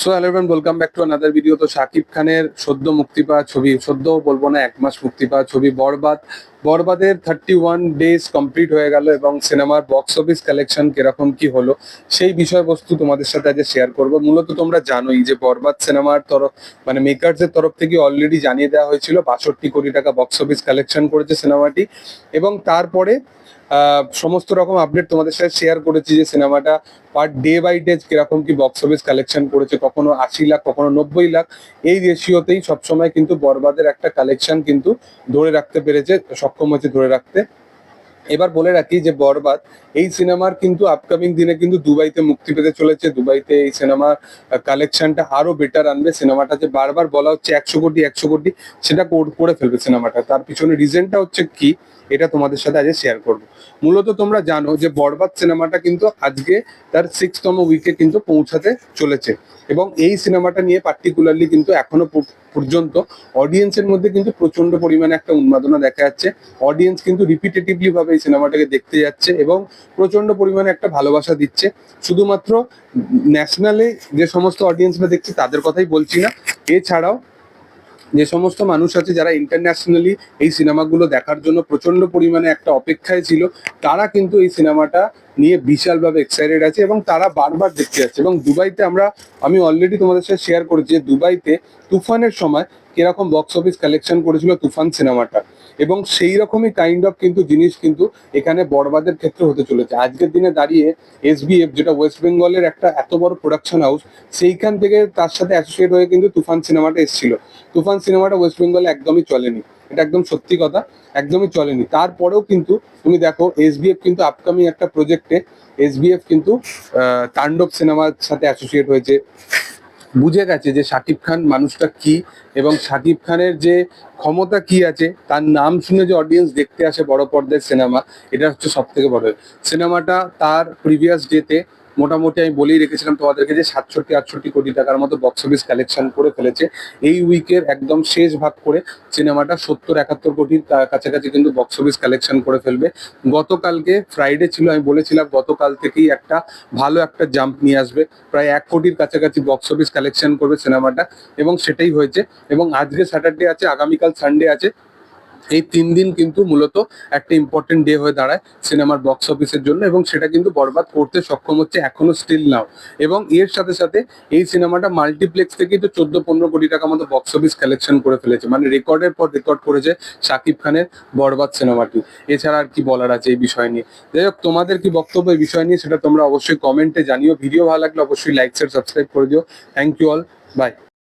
So hello everyone, welcome back to another video. তো শাকিব খানের সদ্য মুক্তি পাওয়া ছবি, সদ্য বলবো না, 1 মাস মুক্তি পাওয়া ছবি বরবাদের 31 ডেজ কমপ্লিট হয়ে গেল এবং সিনেমার বক্স অফিস কালেকশন কিরকম কি হলো সেই বিষয়বস্তু তোমাদের সাথে আজ শেয়ার করবো। মূলত তোমরা জানোই যে বরবাদ সিনেমার তরফ মানে মেকার্সের তরফ থেকে অলরেডি জানিয়ে দেওয়া হয়েছিল 62 কোটি টাকা বক্স অফিস কালেকশন করেছে সিনেমাটি। এবং তারপরে সমস্ত রকম আপডেট তোমাদের সাথে শেয়ার করেছি যে সিনেমাটা পার ডে বাই ডে কিরকম কি বক্স অফিস কালেকশন করেছে, কখনো 80 লাখ, কখনো 90 লাখ। এই রেশিওতেই সবসময় কিন্তু বরবাদের একটা কালেকশন কিন্তু ধরে রাখতে পেরেছে, সক্ষম হয়েছে ধরে রাখতে। এবার বলে রাখি যে বরবাদ এই সিনেমার কিন্তু আপকামিং দিনে কিন্তু দুবাইতে মুক্তি পেতে চলেছে। দুবাইতে এই সিনেমার কালেকশনটা আরো বেটার আনবে। সিনেমাটা যে বারবার বলা হচ্ছে 100 কোটি 100 কোটি, সেটা করে ফেলবে সিনেমাটা। তার পিছনে রিজনটা হচ্ছে কি, এটা তোমাদের সাথে আজ শেয়ার করবো। মূলত তোমরা জানো যে বরবাদ সিনেমাটা কিন্তু আজকে তার 6তম উইকে কিন্তু পৌঁছাতে চলেছে এবং এই সিনেমাটা নিয়ে পার্টিকুলারলি কিন্তু এখনো পর্যন্ত অডিয়েন্সের মধ্যে কিন্তু প্রচন্ড পরিমাণে একটা উন্মাদনা দেখা যাচ্ছে। অডিয়েন্স কিন্তু রিপিটেটিভলি ভাবে এই সিনেমাটাকে দেখতে যাচ্ছে এবং প্রচন্ড পরিমাণে একটা ভালোবাসা দিচ্ছে। শুধুমাত্র ন্যাশনালে যে সমস্ত অডিয়েন্সরা দেখছে তাদের কথাই বলছি না, এছাড়াও যে সমস্ত মানুষ আছে যারা ইন্টারন্যাশনালি এই সিনেমাগুলো দেখার জন্য প্রচন্ড পরিমাণে একটা অপেক্ষায় ছিল, তারা কিন্তু এই সিনেমাটা নিয়ে বিশালভাবে এক্সাইটেড আছে এবং তারা বারবার দেখতে যাচ্ছে। এবং দুবাইতে আমি অলরেডি তোমাদের সাথে শেয়ার করেছি যে দুবাইতে তুফানের সময় কিরকম বক্স অফিস কালেকশন করেছিল তুফান সিনেমাটা, এবং সেই রকমই কাইন্ড অফ কিন্তু জিনিস কিন্তু এখানে বরবাদের ক্ষেত্রে হতে চলেছে। আজকের দিনে দাঁড়িয়ে SBF, যেটা ওয়েস্ট বেঙ্গলের একটা এত বড় প্রোডাকশন হাউস, সেইখান থেকে তার সাথে অ্যাসোসিয়েট হয়ে কিন্তু তুফান সিনেমাটা এসেছিল। তুফান সিনেমাটা ওয়েস্ট বেঙ্গলে একদমই চলেনি, এটা একদম সত্যি কথা, একদমই চলেনি। তারপরেও কিন্তু তুমি দেখো SBF কিন্তু আপকামিং একটা প্রজেক্টে SBF কিন্তু তাণ্ডব সিনেমার সাথে অ্যাসোসিয়েট হয়েছে। বুঝে গেছে যে শাকিব খান মানুষটা কি এবং শাকিব খানের যে ক্ষমতা কি আছে। তার নাম শুনে যে অডিয়েন্স দেখতে আসে বড় পর্দার সিনেমা, এটা হচ্ছে সব থেকে বড়। সিনেমাটা তার প্রিভিয়াস ডেতে মোটামুটি আমি বলেই রেখেছিলাম তোমাদেরকে যে 67-68 কোটি টাকার মতো বক্স অফিস কালেকশন করে ফেলেছে। এই উইকের একদম শেষ ভাগ করে সিনেমাটা 70-71 কোটির কাছাকাছি কিন্তু বক্স অফিস কালেকশন করে ফেলবে। গতকালকে ফ্রাইডে ছিল, আমি বলেছিলাম গতকাল থেকেই একটা ভালো একটা জাম্প নিয়ে আসবে, প্রায় 1 কোটির কাছাকাছি বক্স অফিস কালেকশন করবে সিনেমাটা, এবং সেটাই হয়েছে। এবং আজকে স্যাটারডে আছে, আগামীকাল সানডে আছে। এই 3 দিন কিন্তু মূলত একটা ইম্পর্টেন্ট ডে হয়ে দাঁড়ায় সিনেমার বক্স অফিসের জন্য, এবং সেটা কিন্তু বরবাদ করতে সক্ষম হচ্ছে এখনো স্টিল নাও। এবং এর সাথে সাথে এই সিনেমাটা মাল্টিপ্লেক্স থেকেই তো 14-15 কোটি টাকা মতো বক্স অফিস কালেকশন করে ফেলেছে, মানে রেকর্ডের পর রেকর্ড করেছে শাকিব খানের বরবাদ সিনেমাটি। এছাড়া আর কি বলার আছে এই বিষয় নিয়ে? যাই হোক, তোমাদের কি বক্তব্য এই বিষয় নিয়ে সেটা তোমরা অবশ্যই কমেন্টে জানিও। ভিডিও ভালো লাগলে অবশ্যই লাইক শেয়ার সাবস্ক্রাইব করে দিও। Thank you all, by.